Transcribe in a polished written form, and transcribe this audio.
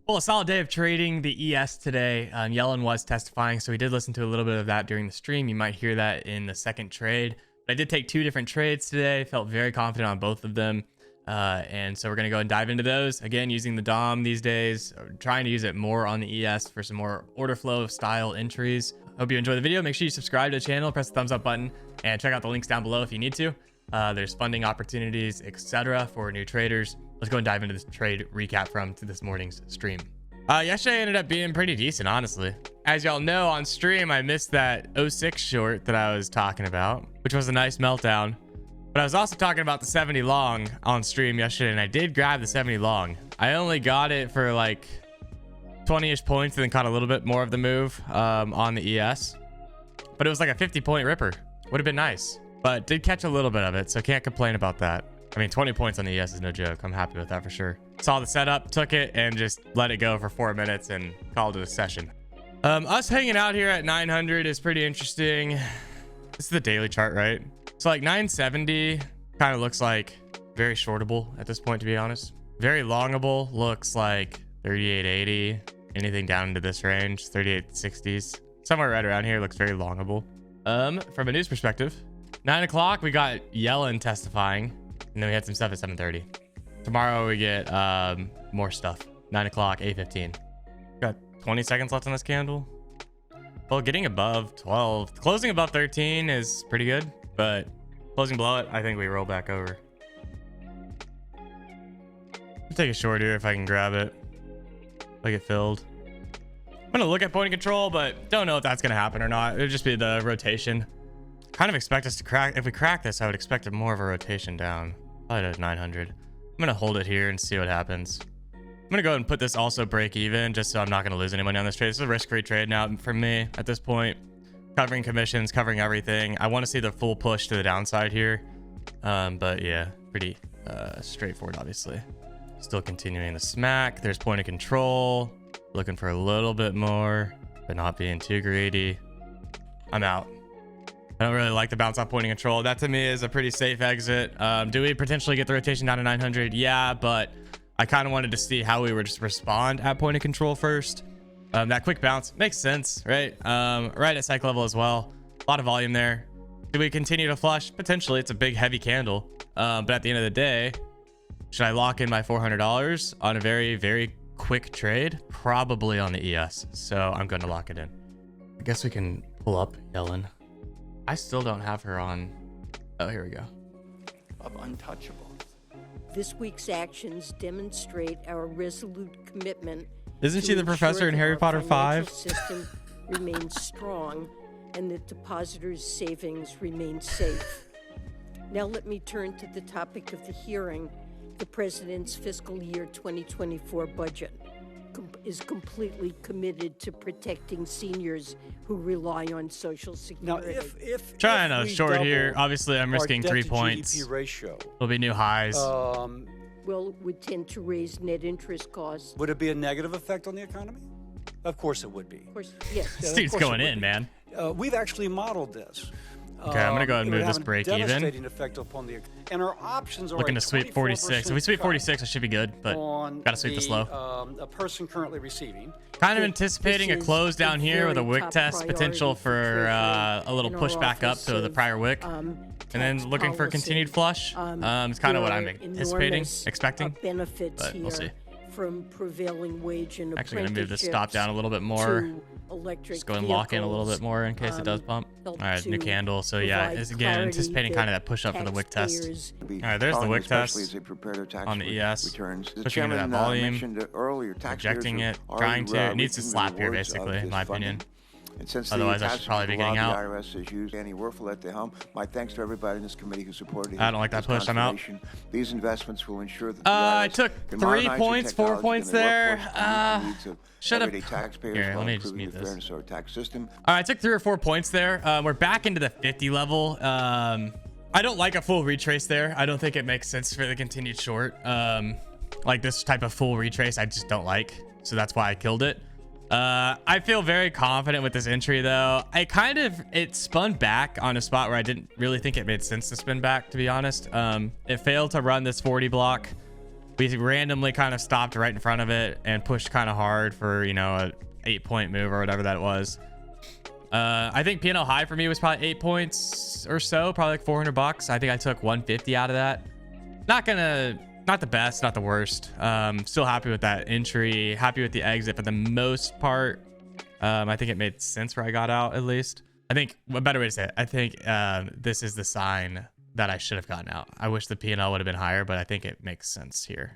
Well, a solid day of trading the ES today. Yellen was testifying, so we did listen to a little bit of that during the stream. You might hear that in the second trade. But I did take two different trades today. Felt very confident on both of them. And so we're going to go and dive into those. Again, using the DOM these days, trying to use it more on the ES for some more order flow style entries. Hope you enjoy the video. Make sure you subscribe to the channel, press the thumbs up button, and check out the links down below if you need to. There's funding opportunities, etc. for new traders. Let's go and dive into this trade recap from this morning's stream. Yesterday ended up being pretty decent, honestly. As y'all know, on stream, I missed that 06 short that I was talking about, which was a nice meltdown. But I was also talking about the 70 long on stream yesterday, and I did grab the 70 long. I only got it for like 20-ish points and then caught a little bit more of the move on the ES. But it was like a 50-point ripper. Would have been nice. But did catch a little bit of it, so can't complain about that. I mean, 20 points on the ES is no joke. I'm happy with that for sure. Saw the setup, took it, and just let it go for 4 minutes and called it a session. Us hanging out here at 900 is pretty interesting. This is the daily chart, right? So like 970 kind of looks like very shortable at this point, to be honest. Very longable looks like 3880. Anything down into this range, 3860s. Somewhere right around here looks very longable. From a news perspective, 9 o'clock, we got Yellen testifying. And then we had some stuff at 7:30. Tomorrow we get more stuff. 9 o'clock, 8:15. Got 20 seconds left on this candle. Well, getting above 12, closing above 13 is pretty good, but closing below it, I think we roll back over. I'll take a short here if I can grab it. Like it filled. I'm gonna look at point of control, but don't know if that's gonna happen or not. It'll just be the rotation. Kind of expect us to crack. If we crack this, I would expect more of a rotation down. Probably to 900. I'm gonna hold it here and see what happens. I'm gonna go ahead and put this also break even, just so I'm not gonna lose any money on this trade. This is a risk-free trade now for me at this point. Covering commissions, covering everything. I want to see the full push to the downside here. But yeah, pretty straightforward, obviously. Still continuing the smack. There's point of control. Looking for a little bit more, but not being too greedy. I'm out. I don't really like the bounce off point of control. That to me is a pretty safe exit. Do we potentially get the rotation down to 900? Yeah, but I kind of wanted to see how we would just respond at point of control first. That quick bounce makes sense, right? Right at cycle level as well. A lot of volume there. Do we continue to flush? Potentially. It's a big, heavy candle. But at the end of the day, should I lock in my $400 on a very, very quick trade? Probably on the ES. So I'm going to lock it in. I guess we can pull up Yellen. I still don't have her on. Oh, here we go. Of untouchable. This week's actions demonstrate our resolute commitment. Isn't she the professor in Harry Potter 5? System remains strong and that depositors' savings remain safe. Now let me turn to the topic of the hearing. The president's fiscal year 2024 budget is completely committed to protecting seniors who rely on Social Security. Now, if trying to we short here, double obviously I'm risking our 3 debt to points. GDP ratio, It'll be new highs. Well, it would tend to raise net interest costs. would it be a negative effect on the economy? Of course it would be. Of course, yes. This of dude's course it going would in, be. man. We've actually modeled this. Okay, I'm gonna go ahead and It would move this have a break even. devastating effect upon the, and our options are Looking a to sweep 46. If we sweep 46, it should be good, but gotta sweep this low. A person currently receiving. Kind of anticipating a This is close down a here with a very wick top test potential priority for Treasury a little and our push back up Office to the of, prior wick. And then tax looking for policy. continued flush. It's kind of what I'm There are anticipating, enormous, expecting. benefits but we'll see. here from prevailing wage and Actually gonna move this stop down a little bit more. to electric Just go and lock in a little bit vehicles, more in case it does bump. All help right, new to candle. So yeah, provide it's again clarity anticipating kind of that push up for the wick test. taxpayers. All right, there's the wick test on the ES. Returns. Pushing into that volume, earlier, rejecting it, trying to. It needs to slap here, basically, in my opinion. And since Otherwise, I should passage probably of be the law, getting out. The IRS has used Annie Werfel at the helm. My thanks to everybody in this committee who supported. I don't like that his push. I'm out. confirmation. These investments will ensure that the I IRS took can 3 modernize their points, 4 technology points and their there. workforce to meet the needs of Shut up. everyday taxpayers Here, while let me just improving mute the this. fairness of our tax system. All right, I took 3 or 4 points there. We're back into the 50 level. I don't like a full retrace there. I don't think it makes sense for the continued short. Like this type of full retrace, I just don't like. So that's why I killed it. I feel very confident with this entry though. It spun back on a spot where I didn't really think it made sense to spin back, to be honest. It failed to run this 40 block. We randomly kind of stopped right in front of it and pushed kind of hard for, you know, a 8-point move or whatever that was. I think P&L high for me was probably 8 points or so, probably like 400 bucks. I think I took 150 out of that. Not the best, not the worst. Still happy with that entry, happy with the exit for the most part. I think it made sense where I got out, at least. I think a better way to say it, I think this is the sign that I should have gotten out. I wish the P&L would have been higher, but I think it makes sense here.